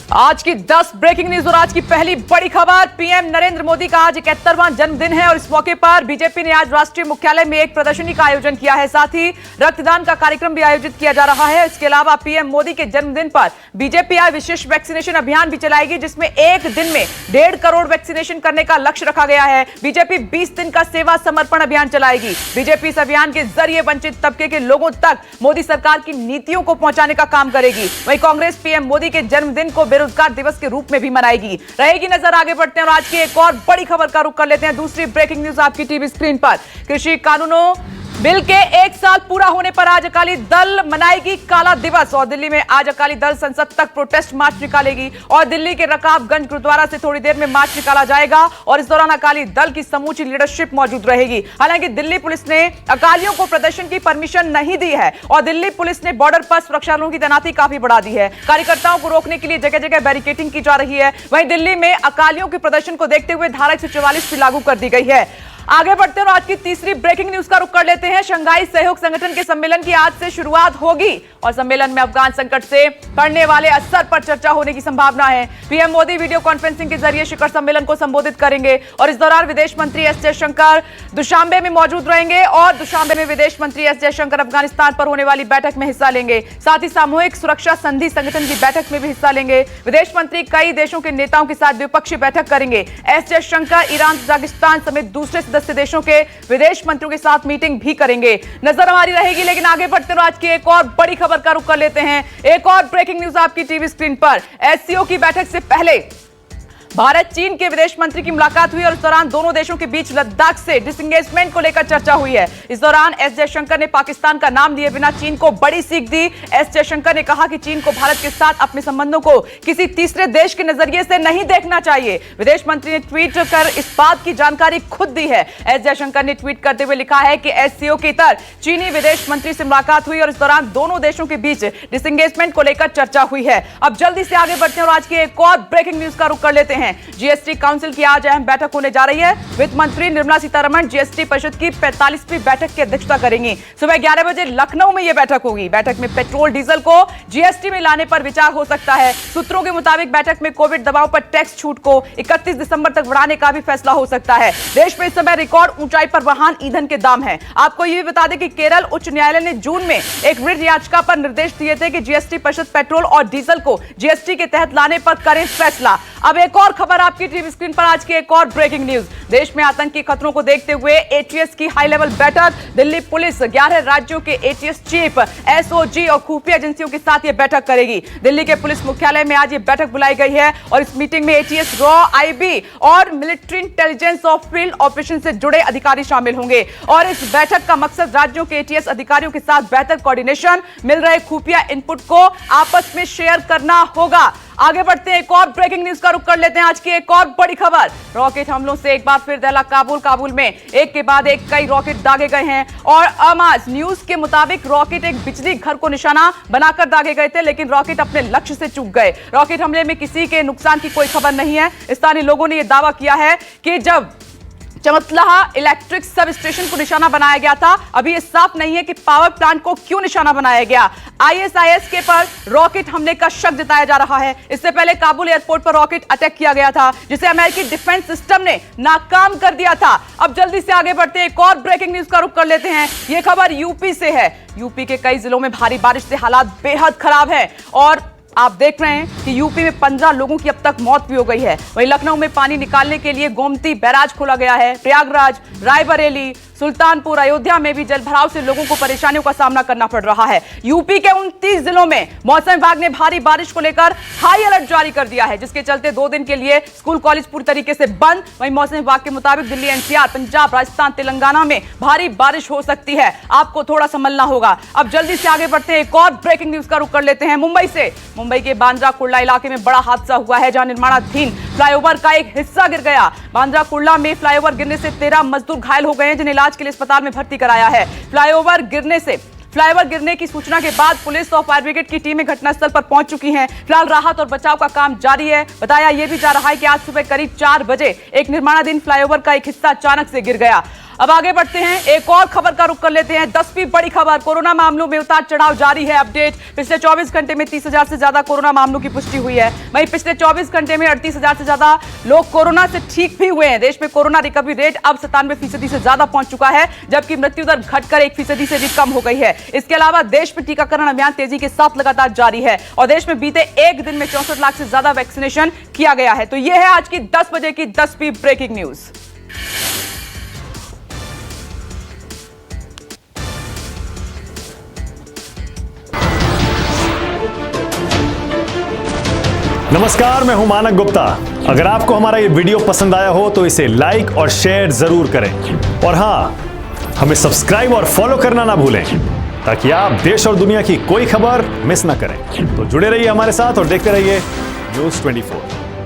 आज की 10 breaking news और आज की पहली बड़ी खबर। पीएम नरेंद्र मोदी का आज 71वां जन्मदिन है और इस मौके पर बीजेपी ने आज राष्ट्रीय मुख्यालय में एक प्रदर्शनी का आयोजन किया है। साथ ही रक्तदान का कार्यक्रम भी आयोजित किया जा रहा है। इसके अलावा पीएम मोदी के जन्मदिन पर बीजेपी आज विशेष वैक्सीनेशन अभियान भी चलाएगी, जिसमें एक दिन में 1.5 करोड़ वैक्सीनेशन करने का लक्ष्य रखा गया है। बीजेपी 20 दिन का सेवा समर्पण अभियान चलाएगी। बीजेपी इस अभियान के जरिए वंचित तबके के लोगों तक मोदी सरकार की नीतियों को पहुंचाने का काम करेगी। वहीं कांग्रेस पीएम मोदी के जन्मदिन को बेरोजगार दिवस के रूप में भी मनाएगी। रहेगी नजर। आगे बढ़ते हैं और आज की एक और बड़ी खबर का रुख कर लेते हैं। दूसरी ब्रेकिंग न्यूज आपकी टीवी स्क्रीन पर। कृषि कानूनों बिल के 1 साल पूरा होने पर आज अकाली दल मनाएगी काला दिवस और दिल्ली में आज अकाली दल संसद तक प्रोटेस्ट मार्च निकालेगी और दिल्ली के रकाबगंज गुरुद्वारा से थोड़ी देर में मार्च निकाला जाएगा और इस दौरान अकाली दल की समूची लीडरशिप मौजूद रहेगी। हालांकि दिल्ली पुलिस ने अकालियों को प्रदर्शन की परमिशन नहीं दी है और दिल्ली पुलिस ने बॉर्डर पर सुरक्षाबलों की तैनाती काफी बढ़ा दी है। कार्यकर्ताओं को रोकने के लिए जगह जगह बैरिकेडिंग की जा रही है। वहीं दिल्ली में अकालियों के प्रदर्शन को देखते हुए धारा 144 भी लागू कर दी गई है। आगे बढ़ते हैं और आज की तीसरी ब्रेकिंग न्यूज का रुख कर लेते हैं। शंघाई सहयोग संगठन के सम्मेलन की आज से शुरुआत होगी और सम्मेलन में अफगान संकट से पड़ने वाले असर पर चर्चा होने की संभावना है। पीएम मोदी वीडियो कॉन्फ्रेंसिंग के जरिए शिखर सम्मेलन को संबोधित करेंगे और इस दौरान विदेश मंत्री एस जयशंकर दुशांबे में मौजूद रहेंगे और दुशांबे में विदेश मंत्री एस जयशंकर अफगानिस्तान पर होने वाली बैठक में हिस्सा लेंगे। साथ ही सामूहिक सुरक्षा संधि संगठन की बैठक में भी हिस्सा लेंगे। विदेश मंत्री कई देशों के नेताओं के साथ द्विपक्षीय बैठक करेंगे। एस जयशंकर ईरान, तजाकिस्तान समेत दूसरे सदस्य देशों के विदेश मंत्रियों के साथ मीटिंग भी करेंगे। नजर हमारी रहेगी। लेकिन आगे बढ़ते हैं आज की एक और बड़ी खबर का रुख कर लेते हैं। एक और ब्रेकिंग न्यूज आपकी टीवी स्क्रीन पर। एससीओ की बैठक से पहले भारत चीन के विदेश मंत्री की मुलाकात हुई और इस दौरान दोनों देशों के बीच लद्दाख से डिसंगेजमेंट को लेकर चर्चा हुई है। इस दौरान एस जयशंकर ने पाकिस्तान का नाम लिए बिना चीन को बड़ी सीख दी। एस जयशंकर ने कहा कि चीन को भारत के साथ अपने संबंधों को किसी तीसरे देश के नजरिए से नहीं देखना चाहिए। विदेश मंत्री ने ट्वीट कर इस बात की जानकारी खुद दी है। एस जयशंकर ने ट्वीट करते हुए लिखा है कि एससीओ की तरह चीनी विदेश मंत्री से मुलाकात हुई और इस दौरान दोनों देशों के बीच डिसंगेजमेंट को लेकर चर्चा हुई है। अब जल्दी से आगे बढ़ते हैं और आज की एक और ब्रेकिंग न्यूज का रुख कर लेते हैं। जीएसटी काउंसिल की आज अहम बैठक होने जा रही है। वित्त मंत्री निर्मला सीतारमण जीएसटी परिषद की 45वीं बैठक की अध्यक्षता करेंगी। सुबह 11 बजे लखनऊ में यह बैठक होगी। बैठक में पेट्रोल डीजल को जीएसटी में लाने पर विचार हो सकता है। सूत्रों के मुताबिक बैठक में कोविड दवाओं पर टैक्स छूट को 31 दिसंबर तक बढ़ाने का भी फैसला हो सकता है। देश में इस समय रिकॉर्ड ऊंचाई पर वाहन ईंधन के दाम हैं। आपको यह भी बता दें कि केरल उच्च न्यायालय ने जून में एक रिट याचिका पर निर्देश दिए थे कि जीएसटी परिषद पेट्रोल और डीजल को जीएसटी के तहत लाने पर करे फैसला। अब एक और खबर आपकी टीवी स्क्रीन पर। आज की एक और ब्रेकिंग न्यूज। देश में आतंकी खतरों को देखते हुए एटीएस की हाई लेवल बैठक। दिल्ली पुलिस 11 राज्यों के एटीएस चीफ, एसओजी और खुफिया एजेंसियों के साथ यह बैठक करेगी। दिल्ली के पुलिस मुख्यालय में आज यह बैठक बुलाई गई है और इस मीटिंग में एटीएस, रॉ, आईबी और मिलिट्री इंटेलिजेंस और फील्ड ऑपरेशन से जुड़े अधिकारी शामिल होंगे और इस बैठक का मकसद राज्यों के एटीएस अधिकारियों के साथ बेहतर कोऑर्डिनेशन, मिल रहे खुफिया इनपुट को आपस में शेयर करना होगा। आगे बढ़ते हैं। एक और ब्रेकिंग न्यूज का रुख कर लेते हैं। आज की एक और बड़ी खबर। रॉकेट हमलों से एक बार फिर दहला काबुल। काबुल में एक के बाद एक कई रॉकेट दागे गए हैं और अमाज न्यूज के मुताबिक रॉकेट एक बिजली घर को निशाना बनाकर दागे गए थे, लेकिन रॉकेट अपने लक्ष्य से चूक गए। रॉकेट हमले में किसी के नुकसान की कोई खबर नहीं है। स्थानीय लोगों ने यह दावा किया है कि जब चमतलाहा इलेक्ट्रिक सब स्टेशन को निशाना बनाया गया था, अभी यह साफ नहीं है कि पावर प्लांट को क्यों निशाना बनाया गया। आईएसआईएस के पर रॉकेट हमले का शक जताया जा रहा है। इससे पहले काबुल एयरपोर्ट पर रॉकेट अटैक किया गया था, जिसे अमेरिकी डिफेंस सिस्टम ने नाकाम कर दिया था। अब जल्दी से आगे बढ़ते हैं। एक और ब्रेकिंग न्यूज का रुख कर लेते हैं। यह खबर यूपी से है। यूपी के कई जिलों में भारी बारिश से हालात बेहद खराब है और आप देख रहे हैं कि यूपी में 15 लोगों की अब तक मौत भी हो गई है। वहीं लखनऊ में पानी निकालने के लिए गोमती बैराज खोला गया है। प्रयागराज, रायबरेली, सुल्तानपुर, अयोध्या में भी जलभराव से लोगों को परेशानियों का सामना करना पड़ रहा है। यूपी के 29 जिलों में मौसम विभाग ने भारी बारिश को लेकर हाई अलर्ट जारी कर दिया है, जिसके चलते 2 दिन के लिए स्कूल कॉलेज पूरी तरीके से बंद। वहीं मौसम विभाग के मुताबिक दिल्ली, एनसीआर, पंजाब, राजस्थान, तेलंगाना में भारी बारिश हो सकती है। आपको थोड़ा संभलना होगा। अब जल्दी से आगे बढ़ते हैं। एक और ब्रेकिंग न्यूज का रुख कर लेते हैं मुंबई से। मुंबई के बांद्रा कुर्ला इलाके में बड़ा हादसा हुआ है, जहां निर्माणाधीन फ्लाईओवर का एक हिस्सा गिर गया। बांद्रा कुर्ला में फ्लाईओवर गिरने से 13 मजदूर घायल हो गए हैं, जिन्हें इलाज के लिए अस्पताल में भर्ती कराया है। फ्लाईओवर गिरने की सूचना के बाद पुलिस और फायर ब्रिगेड की टीमें घटनास्थल पर पहुंच चुकी हैं। फिलहाल राहत और बचाव का काम जारी है। बताया यह भी जा रहा है कि आज सुबह करीब 4 बजे एक निर्माणाधीन फ्लाईओवर का एक हिस्सा अचानक से गिर गया। अब आगे बढ़ते हैं, एक और खबर का रुख कर लेते हैं। 10वीं बड़ी खबर, कोरोना मामलों में उतार चढ़ाव जारी है। अपडेट, पिछले 24 घंटे में 30,000 से ज्यादा कोरोना मामलों की पुष्टि हुई है। वहीं पिछले 24 घंटे में 38,000 से ज्यादा लोग कोरोना से ठीक भी हुए हैं। देश में कोरोना रिकवरी रेट अब 97% से ज्यादा पहुंच चुका है, जबकि मृत्यु दर घटकर 1% से भी कम हो गई है। इसके अलावा देश में टीकाकरण अभियान तेजी के साथ लगातार जारी है और देश में बीते एक दिन में 64 लाख से ज्यादा वैक्सीनेशन किया गया है। तो यह है आज की 10 बजे की 10वीं ब्रेकिंग न्यूज। नमस्कार, मैं हूं मानक गुप्ता। अगर आपको हमारा ये वीडियो पसंद आया हो तो इसे लाइक और शेयर जरूर करें और हां, हमें सब्सक्राइब और फॉलो करना ना भूलें ताकि आप देश और दुनिया की कोई खबर मिस ना करें। तो जुड़े रहिए हमारे साथ और देखते रहिए न्यूज़ 24।